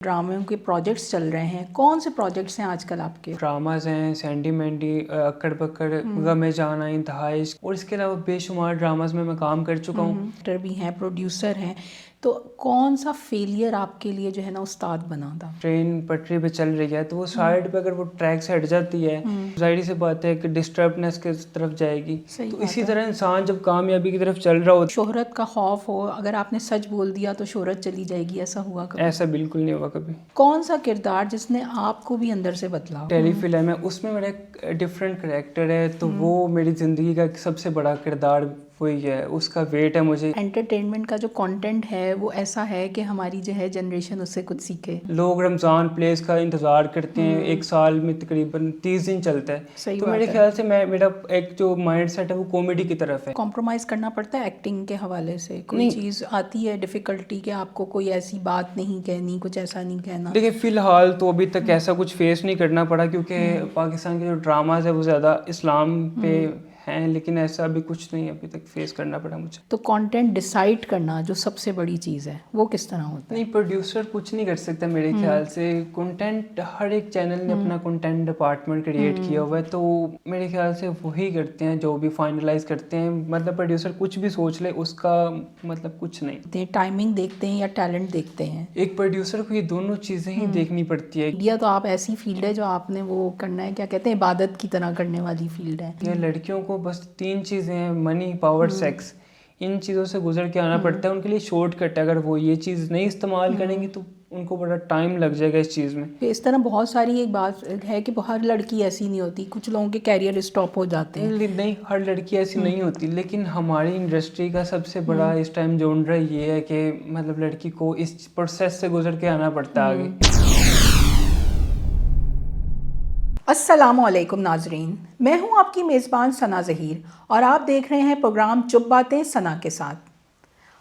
ड्रामों के प्रोजेक्ट्स चल रहे हैं, कौन से प्रोजेक्ट्स हैं आजकल आपके? ड्रामाज हैं, सैंडी मैंडी, अक्कड़ बक्कड़, गमे जाना, इंतहा इश्क, और इसके अलावा बेशुमार ड्रामाज में मैं काम कर चुका हूँ। एक्टर भी हैं, प्रोड्यूसर हैं, तो कौन सा फेलियर आपके लिए जो है ना उस्ताद बना था? ट्रेन पटरी पे चल रही है तो वो साइड पे अगर वो ट्रैक से हट जाती है, जाहिर सी बात है कि डिस्टर्बनेस की तरफ जाएगी। तो इसी तरह इंसान जब कामयाबी की तरफ चल रहा हो, शोहरत का खौफ हो, अगर आपने सच बोल दिया तो शोहरत चली जाएगी, ऐसा हुआ कभी? ऐसा बिल्कुल नहीं हुआ कभी। कौन सा किरदार जिसने आपको भी अंदर से बदला? टेलीफिल्म है, उसमें मेरा एक डिफरेंट करेक्टर है, तो वो मेरी ज़िंदगी का एक सबसे बड़ा किरदार वही है, उसका वेट है मुझे। एंटरटेनमेंट का जो कंटेंट है वो ऐसा है कि हमारी जो है जनरेशन उससे कुछ सीखे। लोग रमज़ान प्लेस का इंतज़ार करते हैं, एक साल में तकरीबन 30 दिन चलता है, तो मेरे ख्याल से मेरा एक जो माइंड सेट है वो कॉमेडी की तरफ है। कॉम्प्रोमाइज़ करना पड़ता है एक्टिंग के हवाले से? कोई चीज़ आती है डिफ़िकल्टी कि आपको कोई ऐसी बात नहीं कहनी, कुछ ऐसा नहीं कहना? देखिए फ़िलहाल तो अभी तक ऐसा कुछ फेस नहीं करना पड़ा, क्योंकि पाकिस्तान के जो ड्रामाज है वो ज़्यादा इस्लाम पे हैं, लेकिन ऐसा अभी कुछ नहीं अभी तक फेस करना पड़ा मुझे। तो कंटेंट डिसाइड करना जो सबसे बड़ी चीज़ है वो किस तरह होता है? नहीं, प्रोड्यूसर कुछ नहीं कर सकता मेरे ख्याल से। कंटेंट हर एक चैनल ने अपना कंटेंट डिपार्टमेंट क्रिएट किया हुआ है, तो मेरे ख्याल से वही करते हैं जो भी फाइनलाइज करते हैं। मतलब प्रोड्यूसर कुछ भी सोच ले उसका मतलब कुछ नहीं। टाइमिंग देखते हैं या टैलेंट देखते हैं? एक प्रोड्यूसर को ये दोनों चीज़ें ही देखनी पड़ती है। मीडिया तो आप ऐसी फील्ड है जो आपने वो करना है, क्या कहते हैं, इबादत की तरह करने वाली फील्ड है। ये लड़कियों को बस 3 चीज़ें हैं, मनी, पावर, सेक्स, इन चीज़ों से गुजर के आना पड़ता है। उनके लिए शॉर्टकट है, अगर वो ये चीज़ नहीं इस्तेमाल करेंगे तो उनको बड़ा टाइम लग जाएगा इस चीज़ में। इस तरह बहुत सारी एक बात है कि हर लड़की ऐसी नहीं होती, कुछ लोगों के कैरियर स्टॉप हो जाते हैं। नहीं, हर लड़की ऐसी नहीं होती, लेकिन हमारी इंडस्ट्री का सबसे बड़ा इस टाइम जोनरा ये है कि मतलब लड़की को इस प्रोसेस से गुजर के आना पड़ता है आगे। अस्सलामुअलैकुम नाजरीन, मैं हूं आपकी मेज़बान सना ज़हीर और आप देख रहे हैं प्रोग्राम चुप बातें सना के साथ।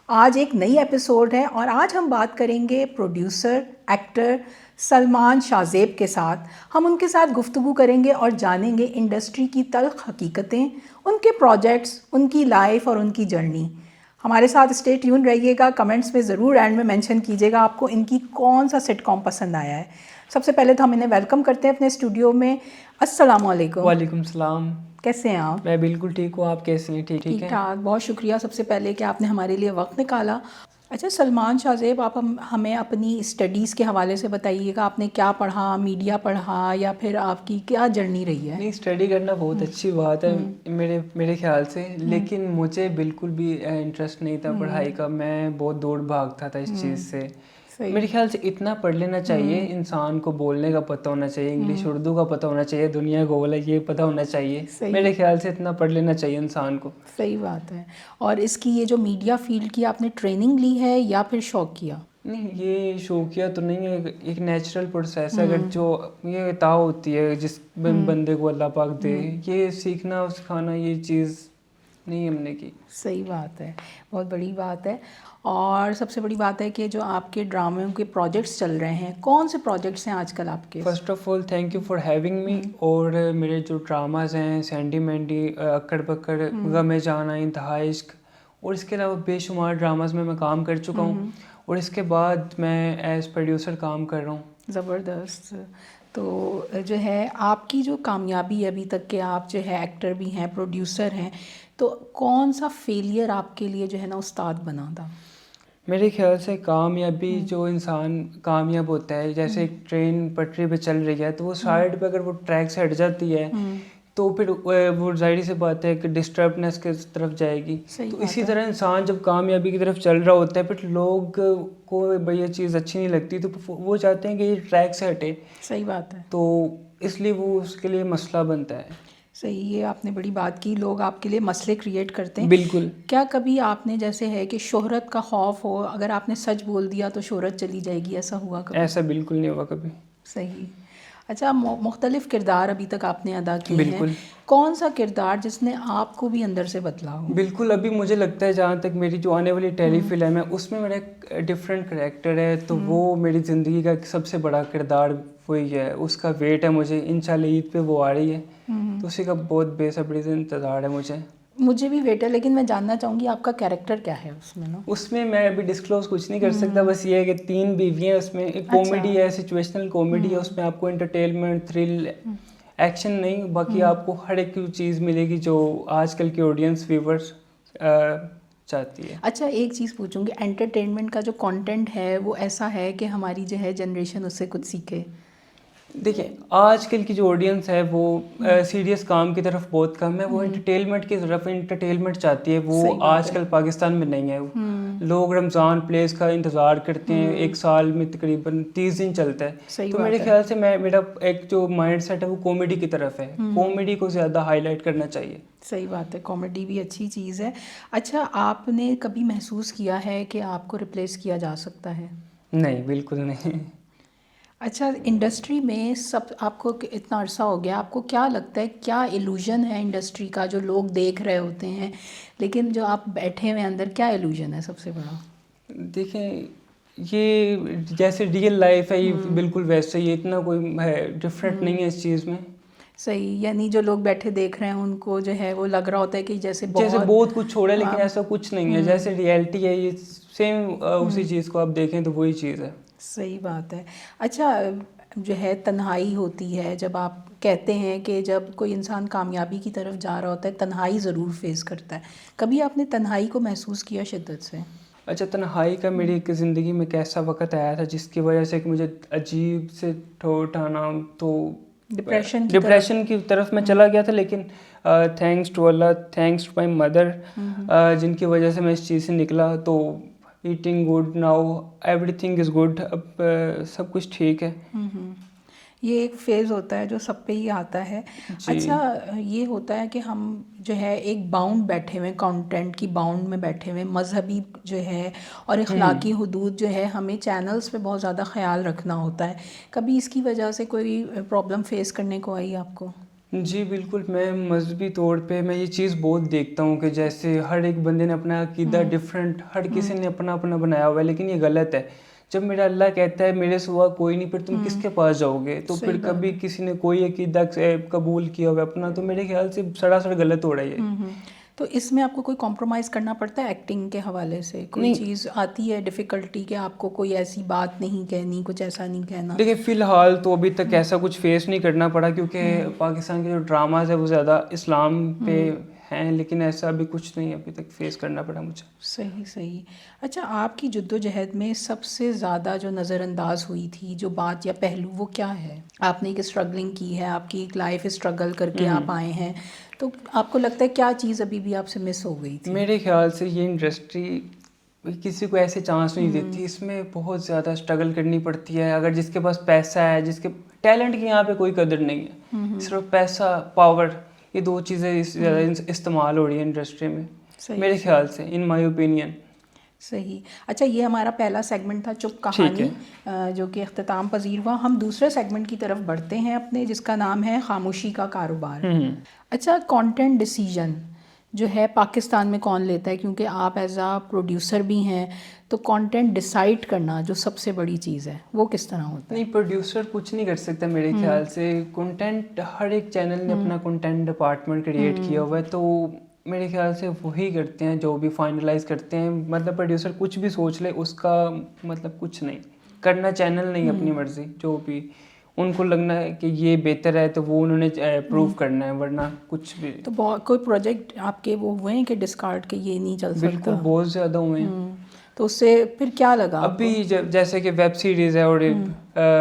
आज एक नई एपिसोड है और आज हम बात करेंगे प्रोड्यूसर एक्टर सलमान शाहज़ेब के साथ। हम उनके साथ गुफ्तगू करेंगे और जानेंगे इंडस्ट्री की तल्ख़ हकीकतें, उनके प्रोजेक्ट्स, उनकी लाइफ और उनकी जर्नी। हमारे साथ स्टे ट्यून रहिएगा। कमेंट्स में ज़रूर एंड में मेंशन कीजिएगा आपको इनकी कौन सा सिटकॉम पसंद आया है। सबसे पहले तो हम इन्हें वेलकम करते हैं अपने स्टूडियो में। अस्सलामुअलैकुम। वालेकुम सलाम। कैसे हैं आप? मैं बिल्कुल ठीक हूँ, आप कैसे हैं? ठीक है। ठाक। बहुत शुक्रिया सबसे पहले कि आपने हमारे लिए वक्त निकाला। अच्छा सलमान शाहज़ेब, आप हमें अपनी स्टडीज़ के हवाले से बताइएगा। आपने क्या पढ़ा, मीडिया पढ़ा या फिर आपकी क्या जर्नी रही है? नहीं, स्टडी करना बहुत अच्छी बात है मेरे ख्याल से, लेकिन मुझे बिल्कुल भी इंटरेस्ट नहीं था पढ़ाई का। मैं बहुत दौड़ भागता था इस चीज़ से। मेरे ख्याल से इतना पढ़ लेना चाहिए, इंसान को बोलने का पता होना चाहिए, इंग्लिश उर्दू का पता होना चाहिए, दुनिया गोल है ये पता होना चाहिए। मेरे ख्याल से इतना पढ़ लेना चाहिए इंसान को। सही बात है। और इसकी ये जो मीडिया फील्ड की आपने ट्रेनिंग ली है या फिर शौक किया? नहीं, ये शौकिया तो नहीं है, एक नेचुरल प्रोसेस है। अगर जो ये अता होती है जिस बंदे को अल्लाह पाक दे, ये सीखना सिखाना ये चीज़ नहीं हमने की। सही बात है, बहुत बड़ी बात है। और सबसे बड़ी बात है कि जो आपके ड्रामों के प्रोजेक्ट्स चल रहे हैं, कौन से प्रोजेक्ट्स हैं आजकल आपके? First of all thank you for having me. और मेरे जो ड्रामाज हैं, सैंडी मैंडी, अक्कड़ बक्कड़, गमे जाना, इंतहा इश्क, और इसके अलावा बेशुमार ड्रामाज में मैं काम कर चुका हूँ, और इसके बाद मैं एज प्रोड्यूसर काम कर रहा हूँ। ज़बरदस्त। तो जो है आपकी जो कामयाबी अभी तक के, आप जो है एक्टर भी हैं, प्रोड्यूसर हैं, तो कौन सा फेलियर आपके लिए जो है ना उस्ताद बना था? मेरे ख्याल से कामयाबी, जो इंसान कामयाब होता है, जैसे एक ट्रेन पटरी पे चल रही है तो वो साइड पे अगर वो ट्रैक से हट जाती है तो फिर वो जाहिर सी बात है कि डिस्टर्बनेस की तरफ जाएगी। तो इसी तरह इंसान जब कामयाबी की तरफ चल रहा होता है, फिर लोग को भाई ये चीज़ अच्छी नहीं लगती, तो वो चाहते हैं कि ये ट्रैक से हटे। सही बात है। तो इसलिए वो उसके लिए मसला बनता है। सही, ये आपने बड़ी बात की। लोग आपके लिए मसले क्रिएट करते हैं। बिल्कुल। क्या कभी आपने जैसे है कि शोहरत का खौफ हो, अगर आपने सच बोल दिया तो शोहरत चली जाएगी, ऐसा हुआ कभी? ऐसा बिल्कुल नहीं हुआ कभी। सही। अच्छा, मुख्तलिफ किरदार अभी तक आपने अदा किए बिल्कुल। हैं, कौन सा किरदार जिसने आपको भी अंदर से बदला हो? बिल्कुल, अभी मुझे लगता है जहाँ तक मेरी जो आने वाली टेलीफिल्म है उसमें मेरा एक डिफरेंट करेक्टर है, तो वो मेरी ज़िंदगी का एक सबसे बड़ा किरदार वही है। उसका वेट है मुझे, इंशाल्लाह ईद पे वो आ रही है, तो उसी का बहुत बेसब्री से इंतज़ार है मुझे। मुझे भी वेट है, लेकिन मैं जानना चाहूँगी आपका कैरेक्टर क्या है उसमें ना? उसमें मैं अभी डिस्क्लोज कुछ नहीं कर सकता, बस ये है कि 3 बीवियाँ, उसमें एक कॉमेडी है, सिचुएशनल कॉमेडी है, उसमें आपको एंटरटेनमेंट, थ्रिल, एक्शन नहीं, बाकी आपको हर एक चीज़ मिलेगी जो आजकल की ऑडियंस व्यूवर्स चाहती है। अच्छा, एक चीज़ पूछूंगी, एंटरटेनमेंट का जो कंटेंट है वो ऐसा है कि हमारी जो है जनरेशन उससे कुछ सीखे? देखिए, आजकल की जो ऑडियंस है वो सीरियस काम की तरफ बहुत कम है, वो एंटरटेनमेंट की तरफ एंटरटेनमेंट चाहती है, वो सही बात आजकल पाकिस्तान में नहीं है। लोग रमज़ान प्लेस का इंतज़ार करते हैं, एक साल में तकरीबन 30 दिन चलता है, सही तो बात मेरे है। ख्याल से मेरा एक जो माइंड सेट है वो कॉमेडी की तरफ है, कॉमेडी को ज़्यादा हाईलाइट करना चाहिए। सही बात है, कॉमेडी भी अच्छी चीज़ है। अच्छा, आपने कभी महसूस किया है कि आपको रिप्लेस किया जा सकता है? नहीं, बिल्कुल नहीं। अच्छा, इंडस्ट्री में सब आपको इतना अरसा हो गया, आपको क्या लगता है क्या इल्यूजन है इंडस्ट्री का जो लोग देख रहे होते हैं, लेकिन जो आप बैठे हुए अंदर क्या इल्यूजन है सबसे बड़ा? देखें, ये जैसे रियल लाइफ है, ये बिल्कुल वैसे ही है, इतना कोई है डिफरेंट नहीं है इस चीज़ में। सही, यानी जो लोग बैठे देख रहे हैं उनको जो है वो लग रहा होता है कि जैसे बहुत कुछ छोड़ा है, लेकिन ऐसा कुछ नहीं है, जैसे रियलिटी है ये सेम, उसी चीज़ को आप देखें तो वही चीज़ है। सही बात है। अच्छा, जो है तन्हाई होती है, जब आप कहते हैं कि जब कोई इंसान कामयाबी की तरफ जा रहा होता है तन्हाई ज़रूर फेस करता है, कभी आपने तन्हाई को महसूस किया शिद्दत से? अच्छा, तन्हाई का मेरी एक ज़िंदगी में कैसा वक्त आया था जिसकी वजह से कि मुझे अजीब से थॉट आना, तो डिप्रेशन की तरफ मैं चला गया था, लेकिन thanks to Allah, thanks to my mother, जिनकी वजह से मैं इस चीज़ से निकला, तो eating good now, everything is good, अब सब कुछ ठीक है। ये एक फेज़ होता है जो सब पे ही आता है। अच्छा, ये होता है कि हम जो है एक बाउंड बैठे हुए, कंटेंट की बाउंड में बैठे हुए, मजहबी जो है और इखलाकी हुदूद जो है हमें चैनल्स पे बहुत ज़्यादा ख्याल रखना होता है। कभी इसकी वजह से कोई प्रॉब्लम फेस करने को आई आपको? जी बिल्कुल, मैं मजहबी तौर पे मैं ये चीज़ बहुत देखता हूँ कि जैसे हर एक बंदे ने अपना अकीदा डिफरेंट, हर किसी ने अपना अपना बनाया हुआ है, लेकिन ये गलत है। जब मेरा अल्लाह कहता है मेरे सिवा कोई नहीं, फिर तुम किसके पास जाओगे? तो फिर कभी किसी ने कोई अकीदा कबूल किया हुआ अपना, तो मेरे ख्याल से सरासर गलत हो रहा है। तो इसमें आपको कोई कॉम्प्रोमाइज़ करना पड़ता है एक्टिंग के हवाले से? कोई चीज़ आती है डिफ़िकल्टी कि आपको कोई ऐसी बात नहीं कहनी, कुछ ऐसा नहीं कहना? देखिए, फ़िलहाल तो अभी तक ऐसा कुछ फेस नहीं करना पड़ा, क्योंकि पाकिस्तान के जो ड्रामाज है वो ज़्यादा इस्लाम पे हैं, लेकिन ऐसा अभी कुछ नहीं अभी तक फेस करना पड़ा मुझे। सही सही। अच्छा, आपकी जद्दोजहद में सबसे ज़्यादा जो नज़रअंदाज हुई थी जो बात या पहलू, वो क्या है? आपने एक स्ट्रगलिंग की है, आपकी एक लाइफ स्ट्रगल करके आप आए हैं, तो आपको लगता है क्या चीज़ अभी भी आपसे मिस हो गई थी? मेरे ख्याल से ये इंडस्ट्री किसी को ऐसे चांस नहीं देती, इसमें बहुत ज़्यादा स्ट्रगल करनी पड़ती है। अगर जिसके पास पैसा है, जिसके टैलेंट की यहाँ पे कोई कदर नहीं है, सिर्फ पैसा, पावर, ये दो चीज़ें ज़्यादा इस्तेमाल हो रही है इंडस्ट्री में, मेरे ख्याल से, इन माय ओपिनियन। सही। अच्छा, ये हमारा पहला सेगमेंट था चुप कहानी, जो कि अख्तिताम पजीर हुआ। हम दूसरे सेगमेंट की तरफ बढ़ते हैं अपने, जिसका नाम है खामोशी का कारोबार। अच्छा, कंटेंट डिसीजन जो है पाकिस्तान में कौन लेता है? क्योंकि आप एज आ प्रोड्यूसर भी हैं, तो कंटेंट डिसाइड करना जो सबसे बड़ी चीज़ है वो किस तरह होता है? नहीं, प्रोड्यूसर कुछ नहीं कर सकता मेरे ख्याल से। कंटेंट, हर एक चैनल ने अपना कंटेंट डिपार्टमेंट क्रिएट किया हुआ है, तो मेरे ख्याल से वही करते हैं जो भी फाइनलाइज करते हैं। मतलब प्रोड्यूसर कुछ भी सोच ले, उसका मतलब कुछ नहीं करना, चैनल नहीं अपनी मर्जी, जो भी उनको लगना है कि ये बेहतर है तो वो उन्होंने प्रूव करना है, वरना कुछ भी। तो बहुत कोई प्रोजेक्ट आपके वो हुए हैं कि डिस्कार्ड के ये नहीं चल सकता? बिल्कुल, बहुत ज़्यादा हुए हैं। तो उससे फिर क्या लगा अभी जैसे कि वेब सीरीज़ है और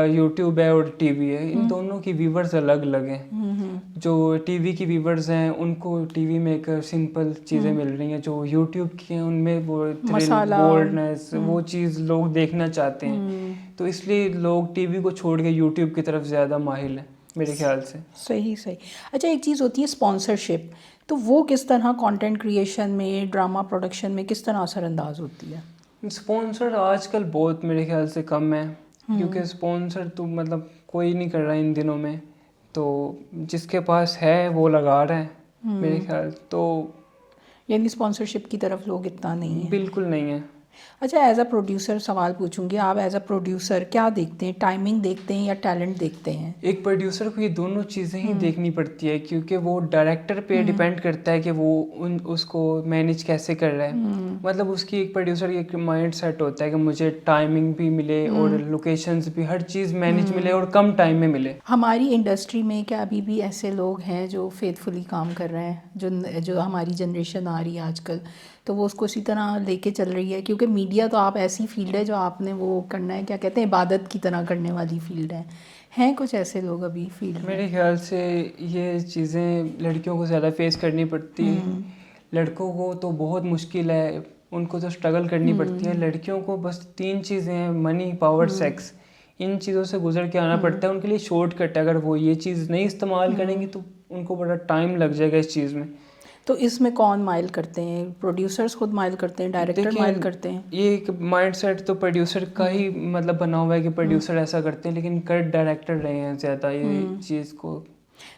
यूट्यूब है और टीवी है, इन दोनों की व्यूवर्स अलग अलग हैं। जो टीवी की व्यूवर्स हैं उनको टीवी में एक सिंपल चीज़ें मिल रही हैं, जो यूट्यूब की हैं उनमें वो थ्रिल, बोल्डनेस, वो चीज़ लोग देखना चाहते हैं, तो इसलिए लोग टीवी को छोड़ के यूट्यूब की तरफ ज़्यादा माहिल हैं मेरे ख्याल से। सही सही। अच्छा, एक चीज़ होती है स्पॉन्सरशिप, तो वो किस तरह कंटेंट क्रिएशन में, ड्रामा प्रोडक्शन में किस तरह असरअंदाज होती है? स्पॉन्सर आजकल बहुत मेरे ख्याल से कम है, क्योंकि स्पॉन्सर तो मतलब कोई नहीं कर रहा है इन दिनों में, तो जिसके पास है वो लगा रहा है मेरे ख्याल तो। यानी स्पॉन्सरशिप की तरफ लोग इतना नहीं है? बिल्कुल नहीं है। अच्छा, एज अ प्रोड्यूसर सवाल पूछूंगी, आप एज अ प्रोड्यूसर क्या देखते हैं, टाइमिंग देखते हैं या टैलेंट देखते हैं? एक प्रोड्यूसर को ये दोनों चीज़ें ही देखनी पड़ती है, क्योंकि वो डायरेक्टर पे डिपेंड करता है कि वो उसको मैनेज कैसे कर रहा है। मतलब उसकी एक प्रोड्यूसर की एक माइंड सेट होता है कि मुझे टाइमिंग भी मिले और लोकेशंस भी, हर चीज़ मैनेज मिले और कम टाइम में मिले। हमारी इंडस्ट्री में क्या अभी भी ऐसे लोग हैं जो फेथफुली काम कर रहे हैं, जो हमारी जनरेशन आ रही है आजकल, तो वो उसको इसी तरह लेके चल रही है? क्योंकि मीडिया तो आप ऐसी फील्ड है जो आपने वो करना है, क्या कहते हैं, इबादत की तरह करने वाली फील्ड है। हैं कुछ ऐसे लोग अभी फील्ड में? मेरे ख्याल से ये चीज़ें लड़कियों को ज़्यादा फेस करनी पड़ती हैं। लड़कों को तो बहुत मुश्किल है, उनको तो स्ट्रगल करनी पड़ती है। लड़कियों को बस 3 चीज़ें हैं, मनी, पावर, सेक्स। इन चीज़ों से गुजर के आना पड़ता है। उनके लिए शॉर्टकट है, अगर वो ये चीज़ नहीं इस्तेमाल करेंगे तो उनको बड़ा टाइम लग जाएगा इस चीज़ में। तो इसमें कौन माइल करते हैं? प्रोड्यूसर्स खुद माइल करते हैं, डायरेक्टर माइल करते हैं? ये एक माइंडसेट तो प्रोड्यूसर का ही मतलब बना हुआ है कि प्रोड्यूसर ऐसा करते हैं, लेकिन कर डायरेक्टर रहे हैं ज़्यादा ये चीज़ को।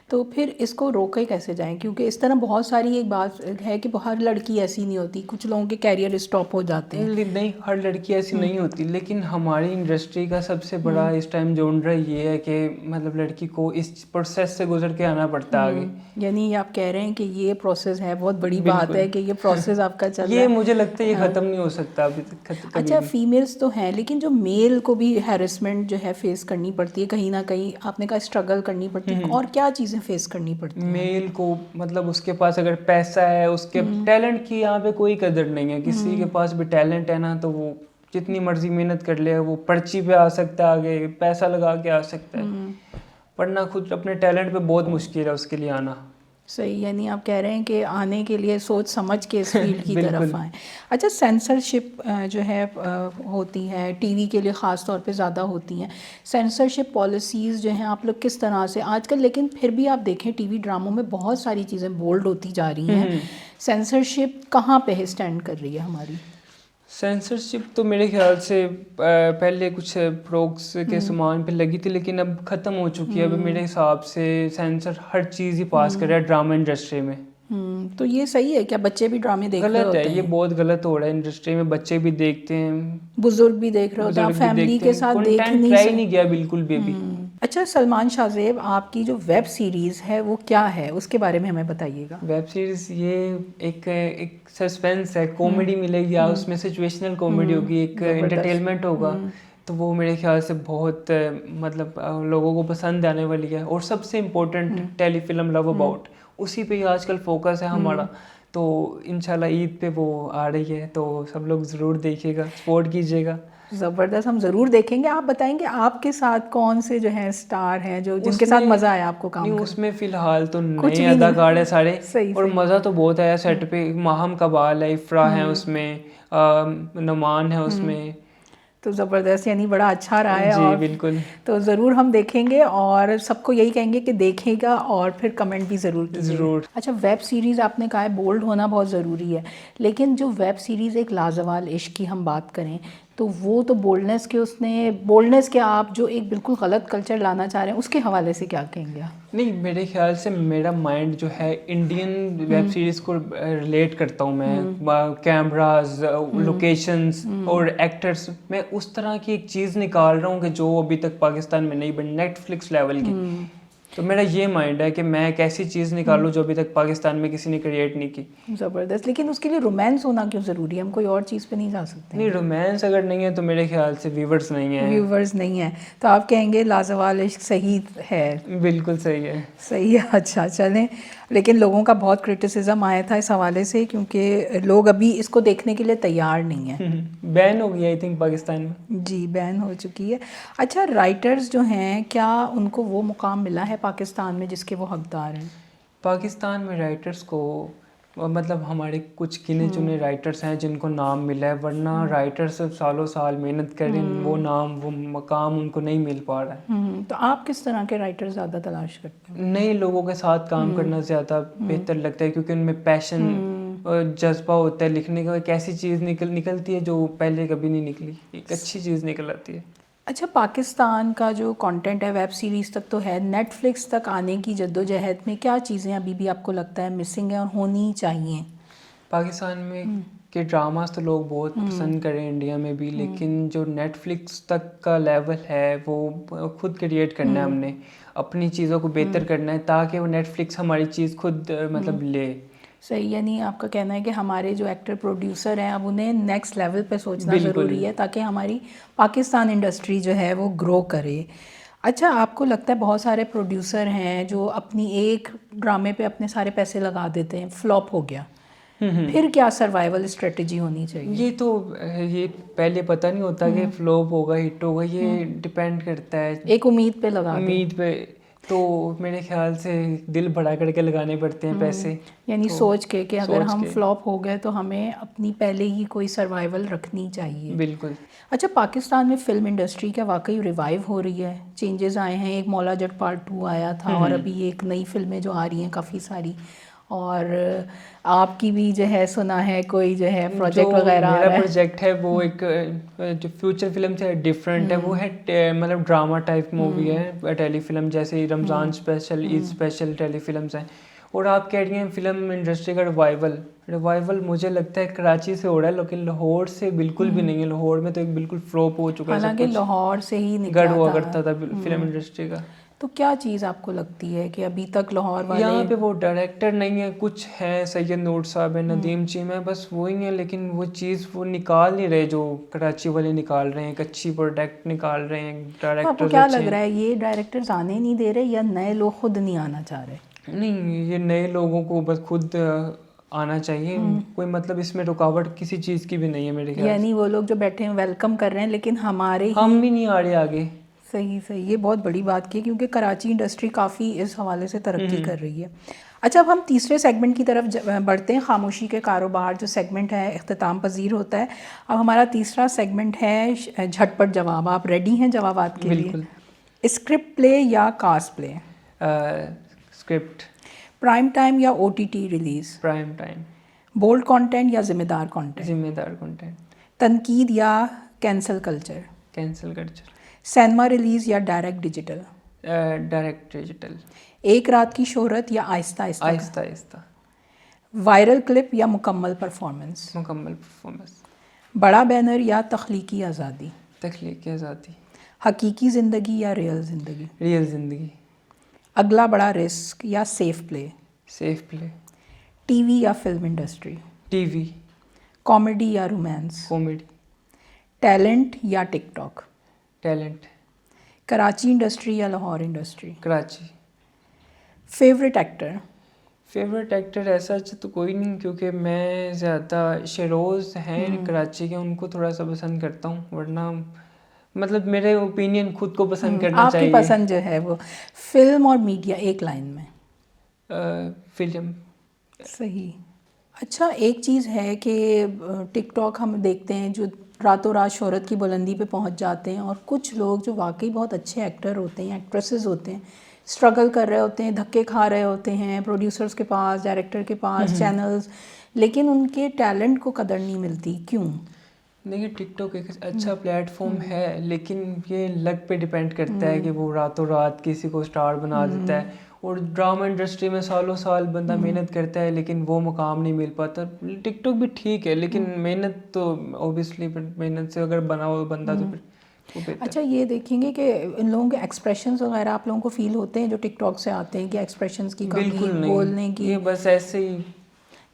तो फिर इसको रोके कैसे जाएं? क्योंकि इस तरह बहुत सारी एक बात है कि हर लड़की ऐसी नहीं होती, कुछ लोगों के कैरियर स्टॉप हो जाते हैं। नहीं, हर लड़की ऐसी नहीं होती, लेकिन हमारी इंडस्ट्री का सबसे बड़ा इस टाइम जोनरा ये है कि मतलब लड़की को इस प्रोसेस से गुजर के आना पड़ता है आगे। यानी आप कह रहे हैं कि ये प्रोसेस है, बहुत बड़ी बात है कि ये प्रोसेस आपका चल रहा ये है। मुझे लगता है ये ख़त्म नहीं हो सकता अभी तक कभी अच्छा, भी। फीमेल्स तो हैं, लेकिन जो मेल को भी हैरेसमेंट जो है फेस करनी पड़ती है कहीं ना कहीं, आपने कहा स्ट्रगल करनी पड़ती है, और क्या चीज़ें फेस करनी पड़ती हैं? मेल को मतलब उसके पास अगर पैसा है, उसके टैलेंट की यहाँ पे कोई कदर नहीं है। किसी के पास भी टैलेंट है ना, तो वो जितनी मर्जी मेहनत कर ले, वो पर्ची पे आ सकता है, आगे पैसा लगा के आ सकता है, वरना खुद अपने टैलेंट पे बहुत मुश्किल है उसके लिए आना। सही, यानी आप कह रहे हैं कि आने के लिए सोच समझ के इस फील्ड की तरफ आएँ। अच्छा, सेंसरशिप जो है होती है टीवी के लिए ख़ास तौर पे ज़्यादा होती हैं। सेंसरशिप पॉलिसीज़ जो हैं आप लोग किस तरह से आजकल, लेकिन फिर भी आप देखें टीवी ड्रामों में बहुत सारी चीज़ें बोल्ड होती जा रही हैं। सेंसरशिप कहाँ पे स्टैंड कर रही है हमारी? सेंसरशिप तो मेरे ख्याल से पहले कुछ प्रोग्स के सामान पे लगी थी, लेकिन अब ख़त्म हो चुकी है। अब मेरे हिसाब से सेंसर हर चीज़ ही पास कर रहा है ड्रामा इंडस्ट्री में। तो ये सही है क्या? बच्चे भी ड्रामे देख रहे गलत होते है, ये हैं? बहुत गलत हो रहा है इंडस्ट्री में। बच्चे भी देखते हैं, बुजुर्ग भी देख रहे होते हैं, आप बुजुर्ग भी फैमिली देखते के हैं। साथ देख कंटेंट नहीं रह ही सकते। नहीं गया बिल्कुल भी अभी। अच्छा, सलमान शाहज़ेब, आपकी जो वेब सीरीज़ है वो क्या है, उसके बारे में हमें बताइएगा। वेब सीरीज ये एक सस्पेंस है, कॉमेडी मिलेगी या उसमें सिचुएशनल कॉमेडी होगी, एक एंटरटेनमेंट होगा। तो वो मेरे ख्याल से बहुत मतलब लोगों को पसंद आने वाली है। और सबसे इम्पोर्टेंट टेलीफिल्म लव अबाउट, उसी पे ही आजकल फोकस है हमारा। तो इंशाल्लाह ईद पे वो आ रही है, तो सब लोग ज़रूर देखिएगा, सपोर्ट कीजिएगा। ज़बरदस्त, हम ज़रूर देखेंगे। आप बताएंगे आपके साथ कौन से जो हैं स्टार हैं जो जिनके साथ मज़ा आया आपको काम नहीं, करके? उसमें फ़िलहाल तो कुछ नए भी नहीं। अदाकार है सारे। सही और सही। मज़ा तो बहुत आया सेट पे। माहम कबाल है, इफ्रा है उसमें, नुमान है उसमें। तो ज़बरदस्त, यानी बड़ा अच्छा रहा है। जी और बिल्कुल। तो ज़रूर हम देखेंगे और सबको यही कहेंगे कि देखेगा और फिर कमेंट भी ज़रूर कीजिएगा। ज़रूर। अच्छा, वेब सीरीज़ आपने कहा है बोल्ड होना बहुत ज़रूरी है, लेकिन जो वेब सीरीज़ एक लाजवाल इश्क की हम बात करें तो वो तो बोल्डनेस के आप जो एक बिल्कुल गलत कल्चर लाना चाह रहे हैं उसके हवाले से क्या कहेंगे आप? नहीं, मेरे ख्याल से मेरा माइंड जो है इंडियन वेब सीरीज़ को रिलेट करता हूँ मैं। कैमराज, लोकेशंस और एक्टर्स, मैं उस तरह की एक चीज़ निकाल रहा हूँ कि जो अभी तक पाकिस्तान में नहीं बनी, नेटफ्लिक्स लेवल की। तो मेरा ये माइंड है कि मैं एक ऐसी चीज़ निकालूं जो अभी तक पाकिस्तान में किसी ने क्रिएट नहीं की। ज़बरदस्त, लेकिन उसके लिए रोमांस होना क्यों ज़रूरी है? हम कोई और चीज़ पे नहीं जा सकते? नहीं, रोमांस अगर नहीं है तो मेरे ख्याल से व्यूवर्स नहीं है। व्यूवर्स नहीं है, तो आप कहेंगे लाजवाल इश्क सही है? बिल्कुल सही है। सही है। अच्छा, चलें। लेकिन लोगों का बहुत क्रिटिसिज्म आया था इस हवाले से, क्योंकि लोग अभी इसको देखने के लिए तैयार नहीं हैं। बैन हो गई आई थिंक पाकिस्तान में। जी, बैन हो चुकी है। अच्छा, राइटर्स जो हैं क्या उनको वो मुकाम मिला है पाकिस्तान में जिसके वो हकदार हैं? पाकिस्तान में राइटर्स को मतलब हमारे कुछ गिने चुने राइटर्स हैं जिनको नाम मिला है, वरना राइटर्स सालों साल मेहनत करें, वो नाम वो मकाम उनको नहीं मिल पा रहा है। तो आप किस तरह के राइटर ज़्यादा तलाश करते हैं? नए लोगों के साथ काम करना ज़्यादा बेहतर लगता है, क्योंकि उनमें पैशन और जज्बा होता है लिखने का। एक ऐसी चीज़ निकलती है जो पहले कभी नहीं निकली, एक अच्छी चीज़ निकल आती है। अच्छा, पाकिस्तान का जो कंटेंट है वेब सीरीज़ तक तो है, नेटफ्लिक्स तक आने की जद्दोजहद में क्या चीज़ें अभी भी आपको लगता है मिसिंग है और होनी चाहिए? पाकिस्तान में कि ड्रामास तो लोग बहुत पसंद करें इंडिया में भी, लेकिन जो नेटफ्लिक्स तक का लेवल है वो खुद क्रिएट करना है हमने, अपनी चीज़ों को बेहतर करना है ताकि वो नेटफ्लिक्स हमारी चीज़ खुद मतलब ले। सही, यानी आपका कहना है कि हमारे जो एक्टर प्रोड्यूसर हैं अब उन्हें नेक्स्ट लेवल पे सोचना बिल्कुल। ज़रूरी है ताकि हमारी पाकिस्तान इंडस्ट्री जो है वो ग्रो करे। अच्छा, आपको लगता है बहुत सारे प्रोड्यूसर हैं जो अपनी एक ड्रामे पे अपने सारे पैसे लगा देते हैं, फ्लॉप हो गया, फिर क्या सर्वाइवल स्ट्रेटजी होनी चाहिए? ये पहले पता नहीं होता कि फ्लॉप होगा हिट होगा, ये डिपेंड करता है एक उम्मीद पे लगा दें। उम्मीद पे। तो मेरे ख्याल से दिल बड़ा करके लगाने पड़ते हैं पैसे, यानी तो सोच के कि अगर सोच हम के। फ्लॉप हो गए तो हमें अपनी पहले ही कोई सर्वाइवल रखनी चाहिए। बिल्कुल। अच्छा, पाकिस्तान में फ़िल्म इंडस्ट्री क्या वाकई रिवाइव हो रही है? चेंजेस आए हैं, एक मौला जट पार्ट 2 आया था और अभी एक नई फिल्में जो आ रही हैं काफ़ी सारी, और आपकी भी जो है सुना है कोई जो है प्रोजेक्ट वगैरह आ मेरा रहा है। प्रोजेक्ट है वो एक जो फ्यूचर फिल्म से डिफरेंट है, वो है मतलब ड्रामा टाइप मूवी है, टेली फिल्म जैसे Ramzan special, Eid special tele films हैं। और आप कह रही हैं फिल्म इंडस्ट्री का रिवाइवल मुझे लगता है कराची से हो रहा है, लेकिन लाहौर से बिल्कुल भी नहीं है। लाहौर में तो एक बिल्कुल फ्लॉप हो चुका है सब हालांकि कुछ, लाहौर से ही निकला गढ़ हुआ था। करता था फिल्म इंडस्ट्री का। तो क्या चीज़ आपको लगती है कि अभी तक लाहौर वाले यहाँ पे वो डायरेक्टर नहीं है, कुछ है सैयद नूर साहब है, नदीम चीम है, बस वही है, लेकिन वो चीज़ वो निकाल नहीं रहे जो कराची वाले निकाल रहे हैं, एक अच्छी प्रोडक्ट निकाल रहे हैं, आपको डायरेक्टर क्या अच्छे लग रहा हैं। है, ये डायरेक्टर्स आने नहीं दे रहे या नए लोग खुद नहीं आना चाह रहे? नहीं, ये नए लोगों को बस खुद आना चाहिए, कोई मतलब इसमें रुकावट किसी चीज़ की भी नहीं है मेरे ख्याल से। यानी वो लोग जो बैठे हैं वेलकम कर रहे हैं, लेकिन हमारे ही हम भी नहीं आ रहे आगे। सही सही, ये बहुत बड़ी बात की क्योंकि कराची इंडस्ट्री काफ़ी इस हवाले से तरक्की कर रही है। अच्छा, अब हम तीसरे सेगमेंट की तरफ बढ़ते हैं। खामोशी के कारोबार जो सेगमेंट है इख्तिताम पजीर होता है। अब हमारा तीसरा सेगमेंट है झटपट जवाब। आप रेडी हैं जवाबात के लिए? बिल्कुल। स्क्रिप्ट प्ले या cast play? Script. Prime time या OTT release? Prime time. Bold content या जिम्मेदार कंटेंट? जिम्मेदार कंटेंट। तनकीद या cancel culture? Cancel culture. Cinema release या डायरेक्ट डिजिटल? Direct digital. एक रात की शोहरत या आहिस्ता आहिस्ता? आहिस्ता आहिस्ता। वायरल क्लिप या मुकम्मल परफॉर्मेंस? मुकम्मल परफॉर्मेंस। बड़ा बैनर या तख्लीकी आज़ादी? तख्लीकी आज़ादी। हकीकी ज़िंदगी या रियल ज़िंदगी? रियल ज़िंदगी। अगला बड़ा रिस्क या safe play? Safe play. TV या फिल्म इंडस्ट्री? टीवी। कॉमेडी या रोमांस? कॉमेडी। टैलेंट या टिकटॉक? टैलेंट। कराची इंडस्ट्री या Lahore industry? Karachi. Favourite actor? Favourite actor ऐसा तो कोई नहीं, क्योंकि मैं ज़्यादा शेरोज़ हैं कराची के, उनको थोड़ा सा पसंद करता हूँ, वरना मतलब मेरे ओपिनियन खुद को पसंद करना आपकी चाहिए। पसंद जो है वो। फिल्म और मीडिया एक लाइन में? फिल्म। सही। अच्छा, एक चीज़ है कि टिकटॉक हम देखते हैं जो रातों रात शोहरत की बुलंदी पे पहुंच जाते हैं, और कुछ लोग जो वाकई बहुत अच्छे एक्टर होते हैं, एक्ट्रेसेस होते हैं, स्ट्रगल कर रहे होते हैं, धक्के खा रहे होते हैं प्रोड्यूसर्स के पास, डायरेक्टर के पास, चैनल्स, लेकिन उनके टैलेंट को कदर नहीं मिलती। क्यों? देखिए, टिकटॉक एक अच्छा प्लेटफॉर्म है, लेकिन ये लक पे डिपेंड करता है कि वो रातों रात किसी को स्टार बना देता है। और ड्रामा इंडस्ट्री में सालों साल बंदा मेहनत करता है, लेकिन वो मुकाम नहीं मिल पाता। टिकटॉक भी ठीक है, लेकिन मेहनत तो ऑब्वियसली, मेहनत से अगर बना हुआ बंदा तो फिर वो बेहतर। अच्छा, ये देखेंगे कि इन लोगों के एक्सप्रेशंस वगैरह आप लोगों को फील होते हैं जो टिकटॉक से आते हैं, कि एक्सप्रेशंस की कमी, बिल्कुल बोलने नहीं, की? ये बस ऐसे ही,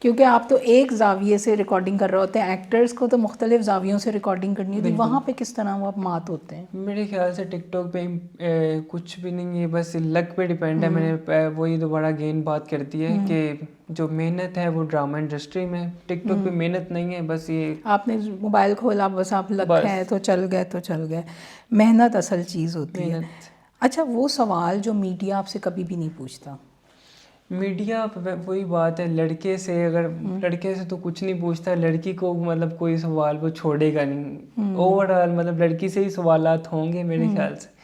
क्योंकि आप तो एक जाविये से रिकॉर्डिंग कर रहे होते हैं, एक्टर्स को तो मुख्तलिफ जावियों से रिकॉर्डिंग करनी होती है, वहाँ पे किस तरह वो आप मात होते हैं? मेरे ख्याल से टिकटॉक पे कुछ भी नहीं है, बस लक पे डिपेंड है। मैंने वही दोबारा गेन बात कर दी है कि जो मेहनत है वो ड्रामा इंडस्ट्री में, टिकटॉक पे मेहनत नहीं है। बस ये आपने मोबाइल खोला, बस आप लक बस। है तो चल गए तो चल गए। मेहनत असल चीज़ होती है। मेहनत। अच्छा, वो सवाल जो मीडिया आपसे कभी भी नहीं पूछता? मीडिया वही बात है, लड़के से अगर लड़के से तो कुछ नहीं पूछता, लड़की को मतलब कोई सवाल वो छोड़ेगा नहीं। ओवरऑल मतलब लड़की से ही सवालात होंगे मेरे ख्याल से।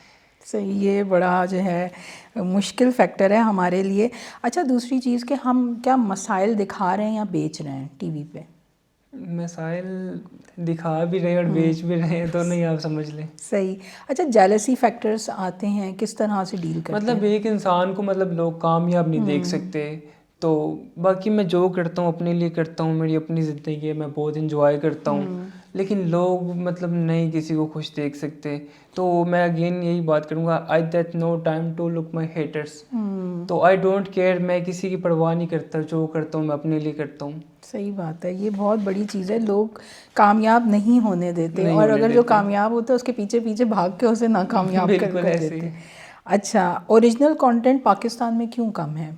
सही, ये बड़ा जो है मुश्किल फैक्टर है हमारे लिए। अच्छा, दूसरी चीज़ कि हम क्या मसाइल दिखा रहे हैं या बेच रहे हैं टीवी पे? मसाइल दिखा भी रहे और बेच भी रहे हैं, तो नहीं, आप समझ लें। सही। अच्छा, जेलसी फैक्टर्स आते हैं, किस तरह से डील करते हैं? मतलब एक इंसान को मतलब लोग कामयाब नहीं देख सकते, तो बाकी मैं जो करता हूँ अपने लिए करता हूँ, मेरी अपनी ज़िंदगी है, मैं बहुत इंजॉय करता हूँ। लेकिन लोग मतलब नहीं किसी को खुश देख सकते, तो मैं अगेन यही बात करूँगा, I that no time to look my haters. तो आई डोंट केयर, मैं किसी की परवाह नहीं करता, जो करता हूँ मैं अपने लिए करता हूँ। सही बात है, ये बहुत बड़ी चीज़ है, लोग कामयाब नहीं होने देते नहीं और होने अगर जो देते। कामयाब होता है उसके पीछे पीछे भाग के उसे नाकामयाब कर बिल्कुल कर ऐसे देते ही। हैं। अच्छा, ओरिजिनल कंटेंट पाकिस्तान में क्यों कम है?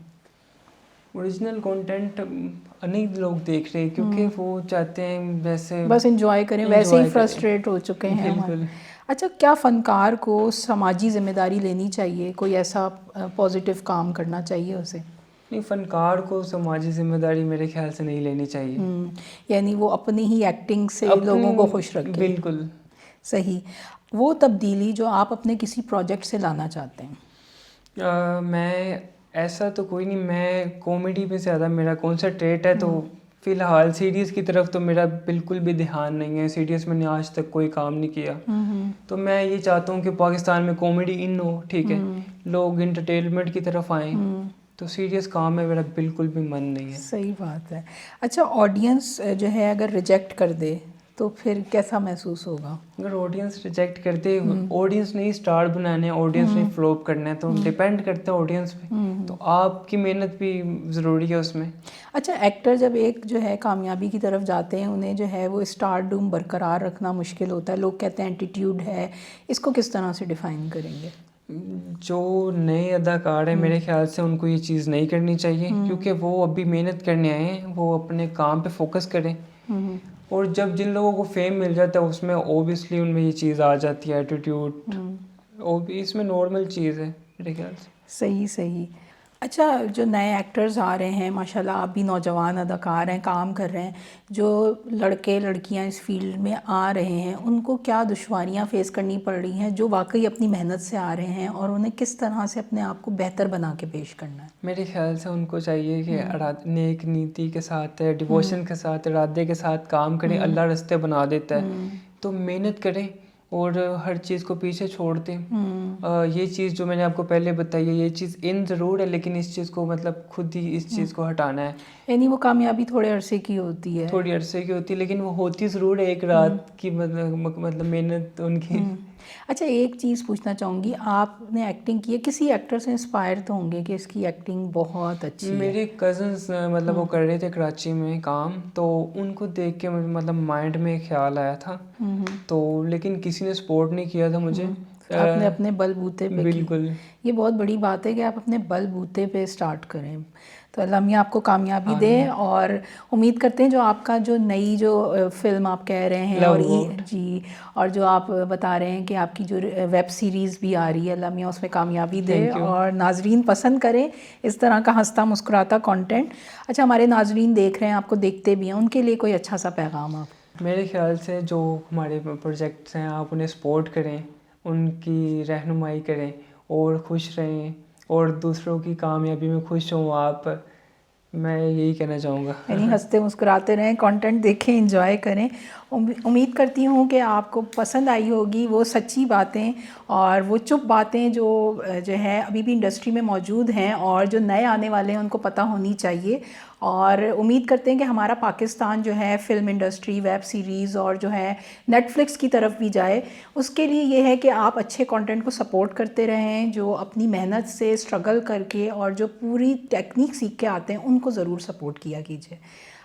ओरिजिनल कंटेंट अनेक लोग देख रहे हैं क्योंकि वो चाहते हैं वैसे बस एंजॉय करें, वैसे ही enjoy करें। फ्रस्ट्रेट हो चुके हैं हमारे। बिल्कुल। अच्छा, क्या फ़नकार को समाजी जिम्मेदारी लेनी चाहिए, कोई ऐसा पॉजिटिव काम करना चाहिए उसे? नहीं, फनकार को समाजी जिम्मेदारी मेरे ख्याल से नहीं लेनी चाहिए। यानी वो अपनी ही एक्टिंग से लोगों को खुश रखे। बिल्कुल। सही। वो तब्दीली जो आप अपने किसी प्रोजेक्ट से लाना चाहते हैं? मैं ऐसा तो कोई नहीं, मैं कॉमेडी पे ज़्यादा मेरा कॉन्सेंट्रेट है, तो फ़िलहाल सीरीज़ की तरफ तो मेरा बिल्कुल भी ध्यान नहीं है। सीरीज़ मैंने आज तक कोई काम नहीं किया। तो मैं ये चाहता हूँ कि पाकिस्तान में कॉमेडी इन हो, ठीक है, लोग इंटरटेनमेंट की तरफ आएँ। तो सीरियस काम में मेरा बिल्कुल भी मन नहीं है। सही बात है। अच्छा, ऑडियंस जो है अगर रिजेक्ट कर दे तो फिर कैसा महसूस होगा? अगर ऑडियंस रिजेक्ट करते, ऑडियंस ने स्टार बनाने, ऑडियंस ने फ्लॉप करना है, तो डिपेंड करता है ऑडियंस पे। तो आपकी मेहनत भी ज़रूरी है उसमें। अच्छा, एक्टर जब एक जो है कामयाबी की तरफ जाते हैं, उन्हें जो है वो स्टारडम बरकरार रखना मुश्किल होता है, लोग कहते हैं एटीट्यूड है, इसको किस तरह से डिफ़ाइन करेंगे? जो नए अदाकार हैं मेरे ख्याल से उनको ये चीज़ नहीं करनी चाहिए, क्योंकि वो अभी मेहनत करने आए हैं, वो अपने काम पे फोकस करें। और जब जिन लोगों को फेम मिल जाता है उसमें ओबियसली उनमें ये चीज़ आ जाती है, एटीट्यूड, इसमें नॉर्मल चीज़ है मेरे ख्याल से। सही सही। अच्छा, जो नए एक्टर्स आ रहे हैं, माशाल्लाह आप भी नौजवान अदाकार हैं, काम कर रहे हैं, जो लड़के लड़कियां इस फील्ड में आ रहे हैं, उनको क्या दुश्वारियां फेस करनी पड़ रही हैं, जो वाकई अपनी मेहनत से आ रहे हैं, और उन्हें किस तरह से अपने आप को बेहतर बना के पेश करना है? मेरे ख्याल से उनको चाहिए कि नेक नीति के साथ, डिवोशन के साथ, इरादे के साथ काम करें। अल्लाह रास्ते बना देता है, तो मेहनत करें और हर चीज़ को पीछे छोड़ दें। ये चीज़ जो मैंने आपको पहले बताई है, ये चीज़ इन ज़रूर है, लेकिन इस चीज़ को मतलब खुद ही इस चीज़ को हटाना है। यानी वो कामयाबी थोड़े अरसे की होती है। थोड़ी अरसे की होती है, लेकिन वो होती ज़रूर है, एक रात की मतलब मेहनत उनकी। अच्छा, एक चीज़ पूछना चाहूँगी, आपने एक्टिंग की है, किसी एक्टर से इंस्पायर तो होंगे कि इसकी एक्टिंग बहुत अच्छी है? मेरे कज़न्स मतलब वो कर रहे थे कराची में काम, तो उनको देख के मुझे मतलब माइंड में ख्याल आया था, तो लेकिन किसी ने सपोर्ट नहीं किया था मुझे। आपने अपने बलबूते पे की। बिल्कुल। ये बहुत बड़ी बात है कि आप अपने बलबूते पे स्टार्ट करें। तो अल्लाह मियाँ आपको कामयाबी दे, और उम्मीद करते हैं जो आपका जो नई जो फिल्म आप कह रहे हैं, और जी, और जो आप बता रहे हैं कि आपकी जो वेब सीरीज़ भी आ रही है, अल्लाह मियाँ उसमें कामयाबी दे और नाजरीन पसंद करें इस तरह का हंसता मुस्कुराता कंटेंट। अच्छा, हमारे नाजरीन देख रहे हैं, आपको देखते भी हैं, उनके लिए कोई अच्छा सा पैगाम आप? मेरे ख्याल से जो हमारे प्रोजेक्ट्स हैं, आप उन्हें सपोर्ट करें, उनकी रहनुमाई करें और खुश रहें, और दूसरों की कामयाबी में खुश हों आप। मैं यही कहना चाहूँगा। यानी हंसते मुस्कुराते रहें, कंटेंट देखें, एंजॉय करें। उम्मीद करती हूँ कि आपको पसंद आई होगी वो सच्ची बातें और वो चुप बातें जो है अभी भी इंडस्ट्री में मौजूद हैं, और जो नए आने वाले हैं उनको पता होनी चाहिए। और उम्मीद करते हैं कि हमारा पाकिस्तान जो है फ़िल्म इंडस्ट्री, वेब सीरीज़ और जो है नेटफ्लिक्स की तरफ भी जाए। उसके लिए ये है कि आप अच्छे कंटेंट को सपोर्ट करते रहें, जो अपनी मेहनत से स्ट्रगल करके और जो पूरी टेक्निक सीख के आते हैं उनको ज़रूर सपोर्ट किया कीजिए।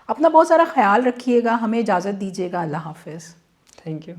अपना बहुत सारा ख्याल रखिएगा, हमें इजाज़त दीजिएगा। अल्लाह हाफ़िज़। Thank you.